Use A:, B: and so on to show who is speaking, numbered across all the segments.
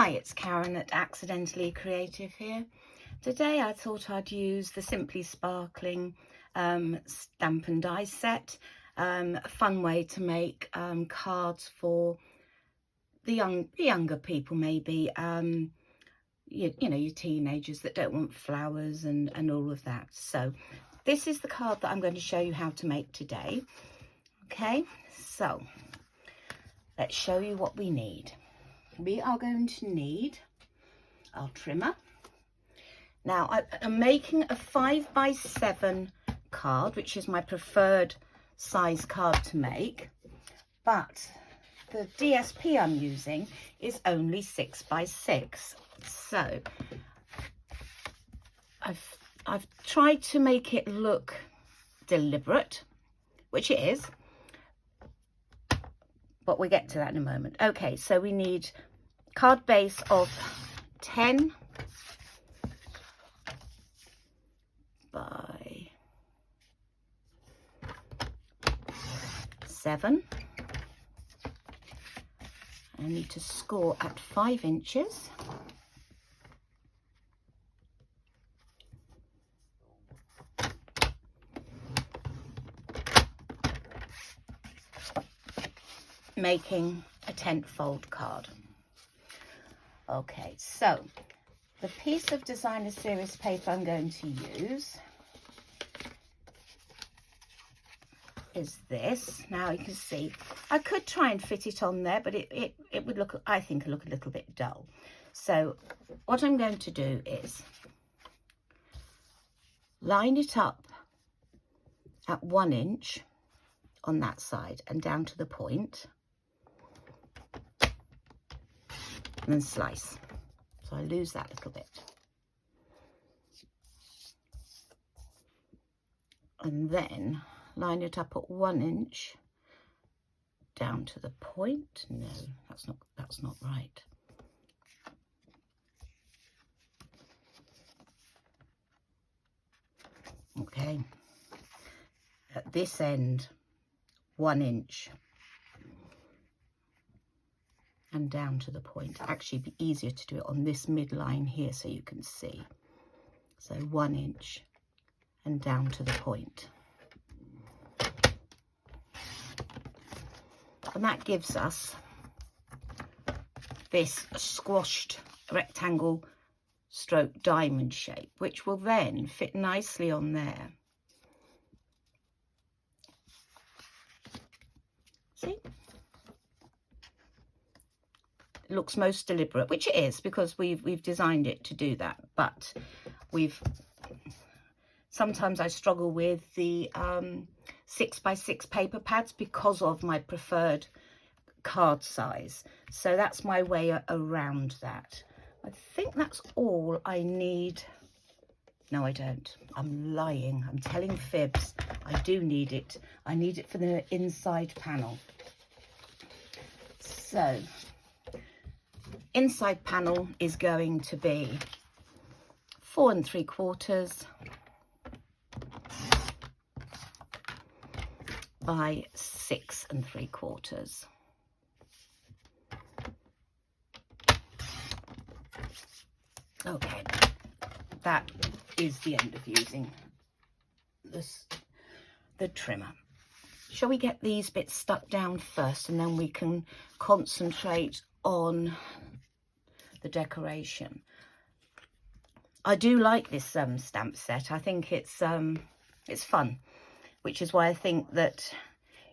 A: Hi, it's Karen at Accidentally Creative here. Today I thought I'd use the Simply Sparkling stamp and die set. A fun way to make cards for the younger people, maybe, you know, your teenagers that don't want flowers and all of that. So this is the card that I'm going to show you how to make today. Okay, so let's show you what we need. We are going to need our trimmer. Now I'm making a 5x7 card, which is my preferred size card to make, but the DSP I'm using is only 6x6. So I've tried to make it look deliberate, which it is, but we'll get to that in a moment. Okay, so we need card base of 10 by 7. I need to score at 5 inches. Making a 10th fold card. Okay, so the piece of designer series paper I'm going to use is this. Now you can see I could try and fit it on there, but it would look, I think, look a little bit dull. So what I'm going to do is line it up at 1 inch on that side and down to the point, and then slice. So I lose that little bit. And then line it up at 1 inch down to the point. No, that's not right. Okay. At this end, 1 inch and down to the point. Actually, it'd be easier to do it on this midline here so you can see. So 1 inch and down to the point. And that gives us this squashed rectangle stroke diamond shape, which will then fit nicely on there. See? It looks most deliberate, which it is, because we've designed it to do that. But sometimes I struggle with the 6x6 paper pads because of my preferred card size. So that's my way around that. I think that's all I need. No, I don't. I'm lying. I'm telling fibs. I do need it. I need it for the inside panel. So inside panel is going to be 4 3/4 by 6 3/4. Okay, that is the end of using the trimmer. Shall we get these bits stuck down first, and then we can concentrate on the decoration? I do like this stamp set. I think it's fun, which is why I think that,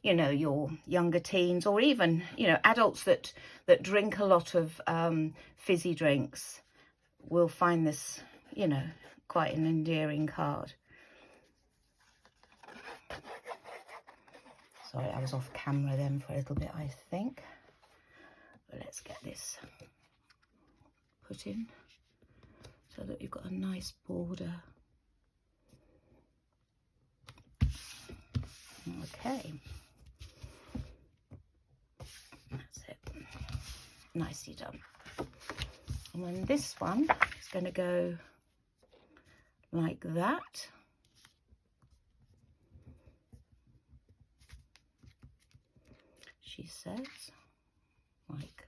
A: you know, your younger teens, or even, you know, adults that drink a lot of fizzy drinks will find this, you know, quite an endearing card. Sorry, I was off camera then for a little bit, I think. But let's get this put in so that you've got a nice border. Okay. That's it. Nicely done. And then this one is going to go like that. She says, like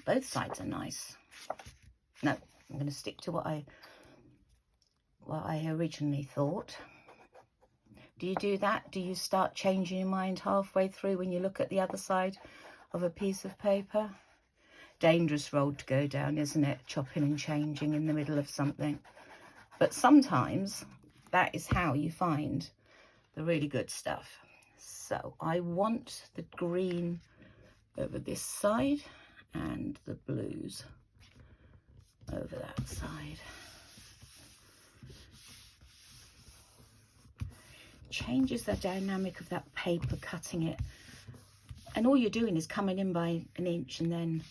A: both sides are nice. No, I'm going to stick to what I originally thought. Do you do that? Do you start changing your mind halfway through when you look at the other side of a piece of paper? Dangerous road to go down, isn't it? Chopping and changing in the middle of something. But sometimes that is how you find the really good stuff. So I want the green over this side and the blues over that side. Changes the dynamic of that paper, cutting it, and all you're doing is coming in by an inch and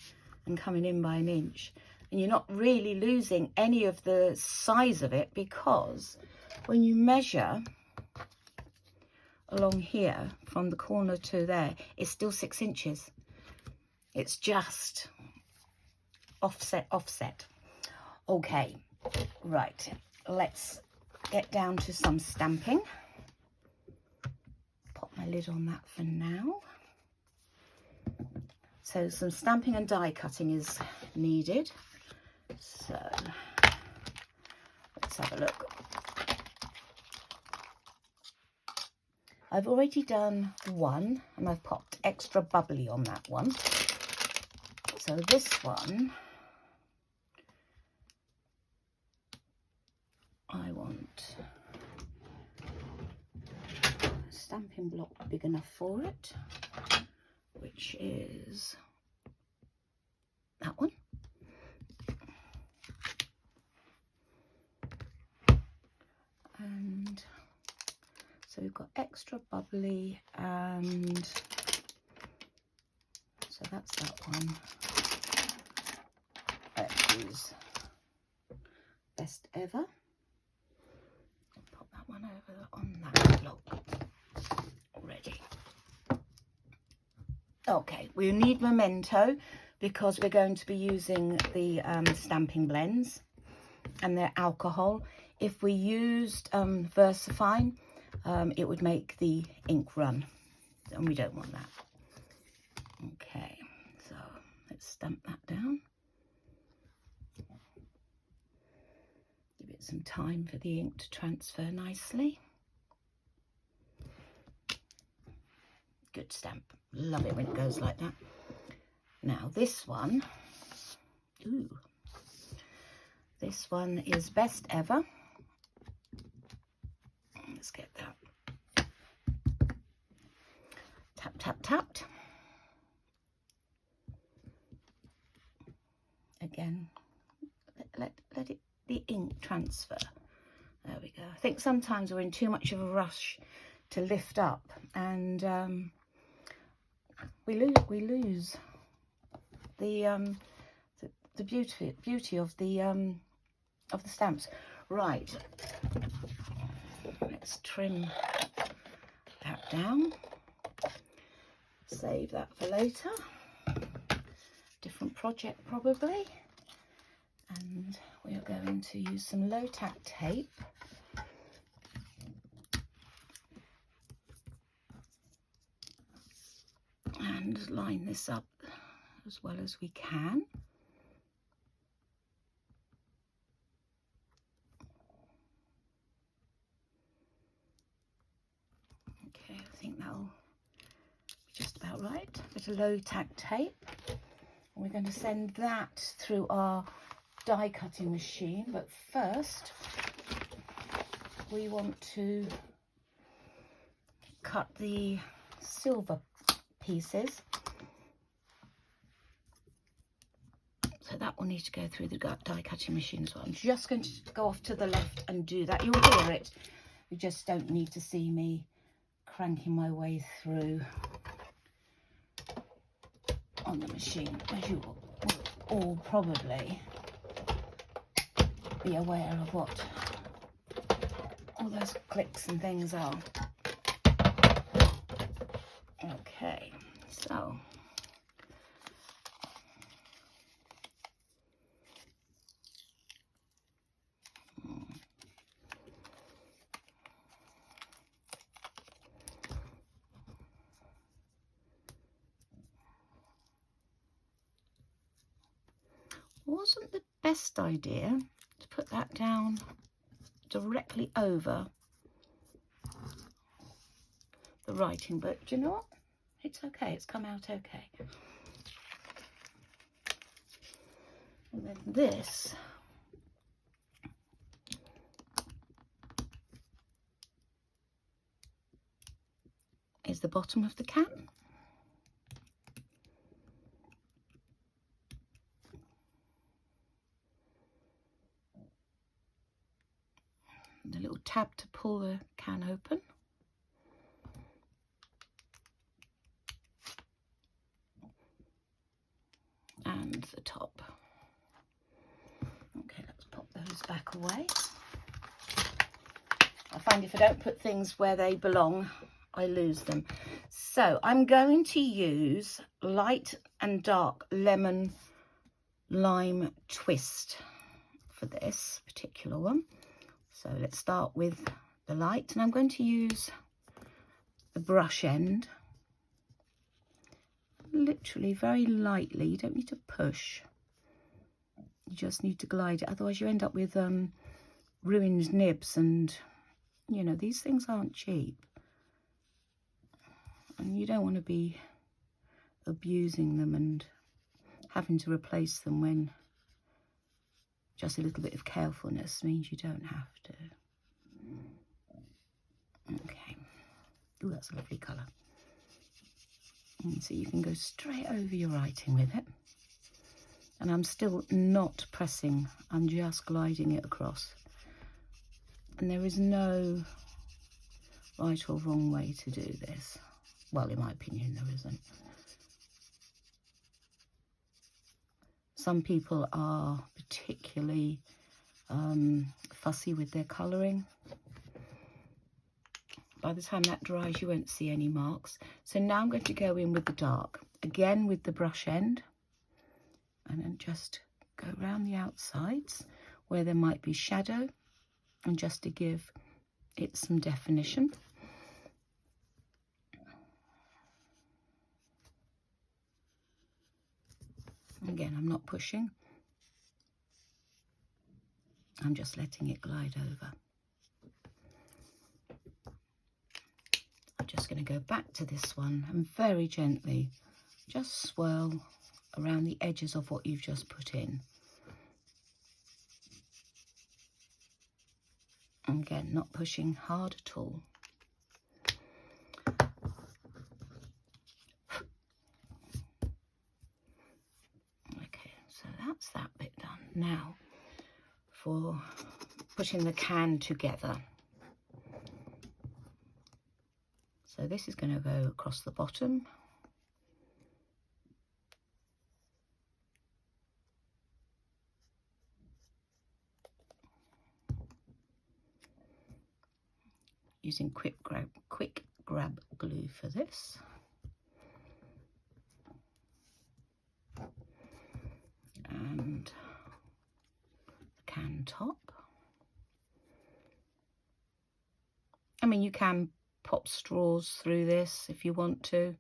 A: coming in by an inch, and you're not really losing any of the size of it, because when you measure along here from the corner to there, it's still 6 inches. It's just offset. Okay, right, let's get down to some stamping. Pop my lid on that for now. So some stamping and die cutting is needed. So let's have a look. I've already done one, and I've popped extra bubbly on that one. So this one, I want a stamping block big enough for it, which is that one. And so we've got extra bubbly, and so that's that one. Let's use Best Ever. Pop that one over on that block. Ready. Okay, we need Memento because we're going to be using the stamping blends and their alcohol. If we used VersaFine, it would make the ink run, and we don't want that. Okay, so let's stamp that down. Give it some time for the ink to transfer nicely. Good stamp. Love it when it goes like that. Now this one, this one is Best Ever. Let's get that. Tap, tap, tapped. Again, let it, the ink transfer. There we go. I think sometimes we're in too much of a rush to lift up, and we lose the beauty of the stamps. Right, let's trim that down. Save that for later. Different project probably. And we are going to use some low tack tape. And line this up as well as we can. Okay, I think that'll be just about right. Bit of low tack tape. We're going to send that through our die cutting machine, but first we want to cut the silver pieces, so that will need to go through the die cutting machine as well. I'm just going to go off to the left and do that. You'll hear it, you just don't need to see me cranking my way through on the machine, as you will all probably be aware of what all those clicks and things are. Okay, so wasn't the best idea to put that down directly over the writing, but do you know what? It's okay, it's come out okay. And then this is the bottom of the can. The little tab to pull the can open. And the top. Okay, let's pop those back away. I find if I don't put things where they belong, I lose them. So I'm going to use light and dark lemon lime twist for this particular one. So let's start with the light, and I'm going to use the brush end, literally very lightly. You don't need to push, you just need to glide it, otherwise you end up with ruined nibs, and you know, these things aren't cheap, and you don't want to be abusing them and having to replace them when just a little bit of carefulness means you don't have to. Okay. Oh, that's a lovely colour. And so you can go straight over your writing with it. And I'm still not pressing, I'm just gliding it across. And there is no right or wrong way to do this. Well, in my opinion, there isn't. Some people are particularly fussy with their colouring. By the time that dries, you won't see any marks. So now I'm going to go in with the dark, again with the brush end, and then just go around the outsides where there might be shadow, and just to give it some definition. Again, I'm not pushing, I'm just letting it glide over. I'm just going to go back to this one and very gently just swirl around the edges of what you've just put in. Again, not pushing hard at all. Okay, so that's that bit done. Now for putting the can together. So this is going to go across the bottom. Using quick grab glue for this. And the can top. I mean, you can pop straws through this if you want to.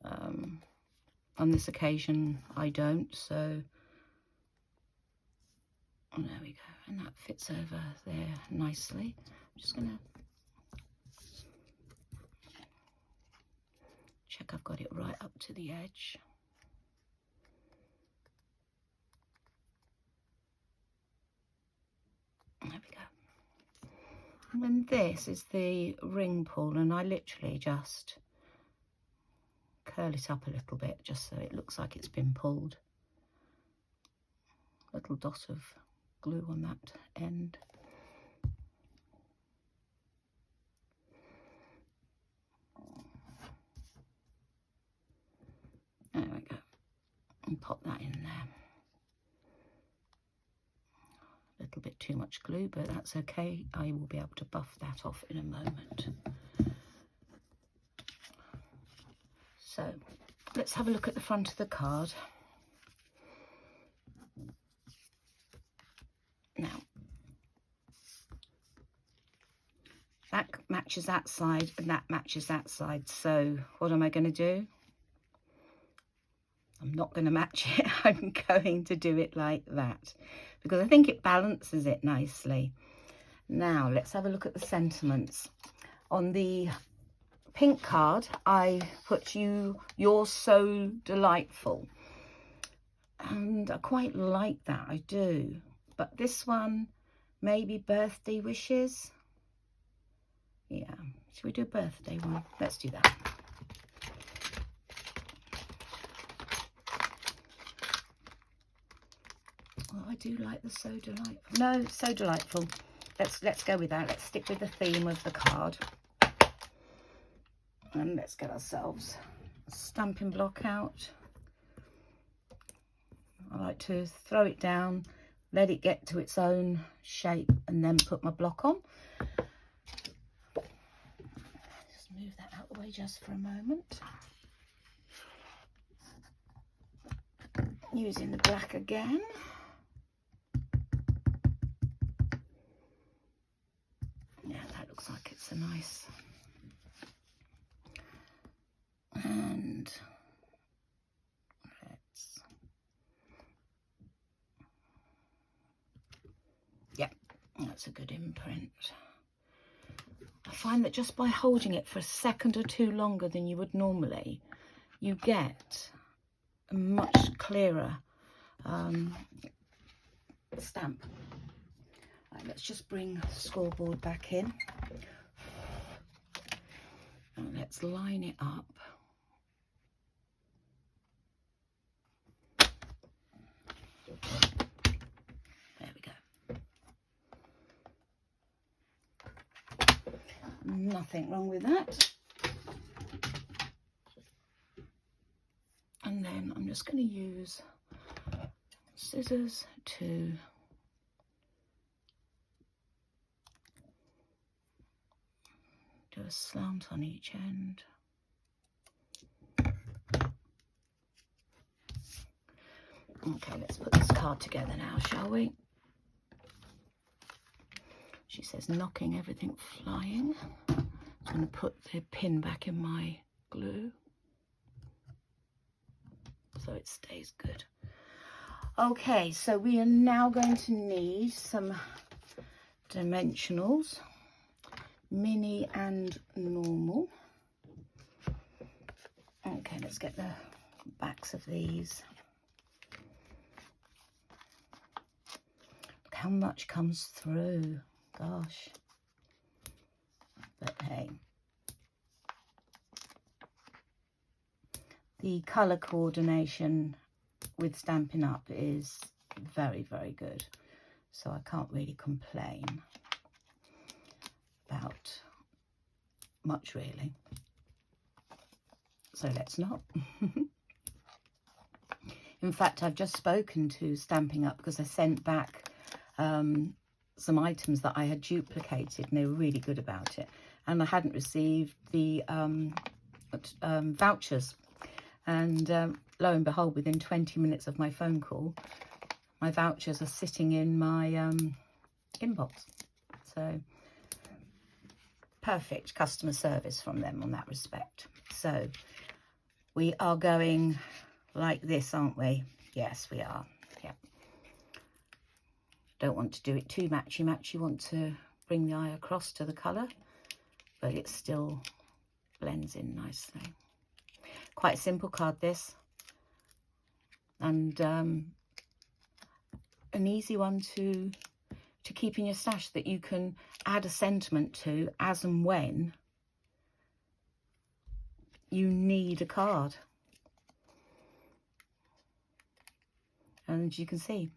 A: On this occasion, I don't, so there we go. And that fits over there nicely. I'm just going to check I've got it right up to the edge. There we go. And then this is the ring pull, and I literally just curl it up a little bit just so it looks like it's been pulled. Little dot of glue on that end. There we go. And pop that in there. A little bit too much glue, but that's okay. I will be able to buff that off in a moment. So let's have a look at the front of the card. Now, that matches that side and that matches that side. So what am I going to do? I'm not going to match it. I'm going to do it like that because I think it balances it nicely. Now let's have a look at the sentiments. On the pink card, I put you're so delightful. And I quite like that, I do. But this one, maybe birthday wishes. Yeah, should we do a birthday one? Let's do that. Oh, I do like the so delightful. No, so delightful. Let's go with that. Let's stick with the theme of the card. And let's get ourselves a stamping block out. I like to throw it down, let it get to its own shape, and then put my block on. Just move that out of the way just for a moment. Using the black again. Yeah, that looks like it's a nice. And that's a good imprint. I find that just by holding it for a second or two longer than you would normally, you get a much clearer stamp. Right, let's just bring the scoreboard back in. And let's line it up. There we go. Nothing wrong with that. And then I'm just going to use scissors to do a slant on each end. Okay, let's put this card together now, shall we? She says, knocking everything flying. I'm going to put the pin back in my glue so it stays good. Okay, so we are now going to need some dimensionals, mini and normal. Okay, let's get the backs of these. Look how much comes through. Gosh, but hey, the colour coordination with Stampin' Up! Is very, very good, so I can't really complain about much really, so let's not. In fact, I've just spoken to Stampin' Up! Because I sent back some items that I had duplicated and they were really good about it, and I hadn't received the vouchers, and lo and behold, within 20 minutes of my phone call, my vouchers are sitting in my inbox. So perfect customer service from them on that respect. So we are going like this, aren't we? Yes, we are. Don't want to do it too matchy-matchy. Want to bring the eye across to the colour, but it still blends in nicely. Quite a simple card, this, and an easy one to keep in your stash that you can add a sentiment to as and when you need a card. And you can see,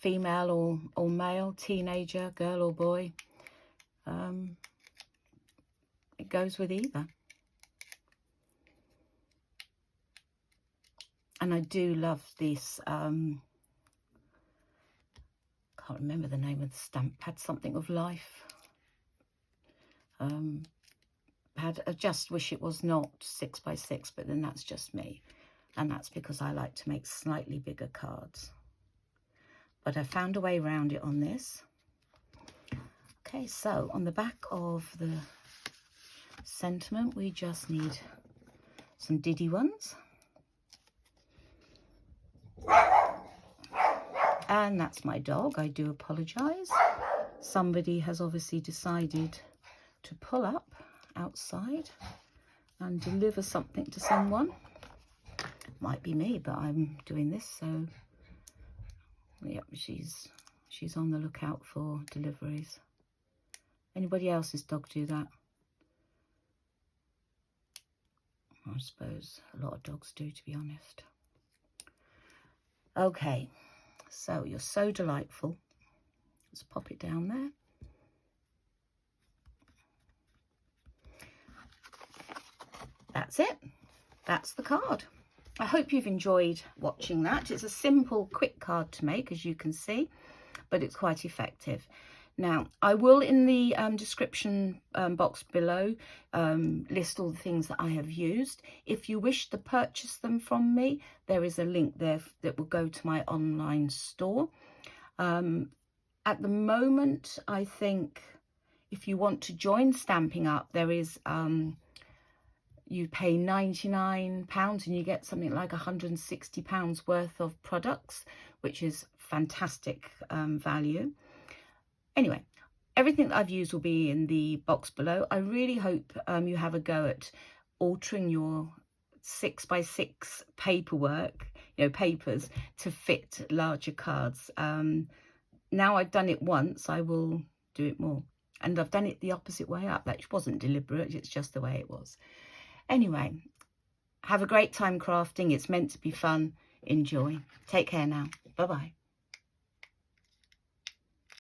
A: female or male, teenager, girl or boy, it goes with either. And I do love this, can't remember the name of the stamp, had something of life. I just wish it was not 6x6, but then that's just me. And that's because I like to make slightly bigger cards. But I found a way around it on this. Okay, so on the back of the sentiment, we just need some diddy ones. And that's my dog. I do apologise. Somebody has obviously decided to pull up outside and deliver something to someone. Might be me, but I'm doing this, so yep, she's on the lookout for deliveries. Anybody else's dog do that? I suppose a lot of dogs do, to be honest. Okay, so you're so delightful. Let's pop it down there. That's it. That's the card. I hope you've enjoyed watching that. It's a simple, quick card to make, as you can see, but it's quite effective. Now, I will, in the description box below, list all the things that I have used. If you wish to purchase them from me, there is a link there that will go to my online store. At the moment, I think if you want to join Stampin' Up, there is... you pay £99 and you get something like £160 worth of products, which is fantastic value. Anyway, everything that I've used will be in the box below. I really hope you have a go at altering your 6x6 paperwork, papers, to fit larger cards. Now I've done it once, I will do it more. And I've done it the opposite way up. That wasn't deliberate, it's just the way it was. Anyway, have a great time crafting. It's meant to be fun. Enjoy. Take care now. Bye-bye.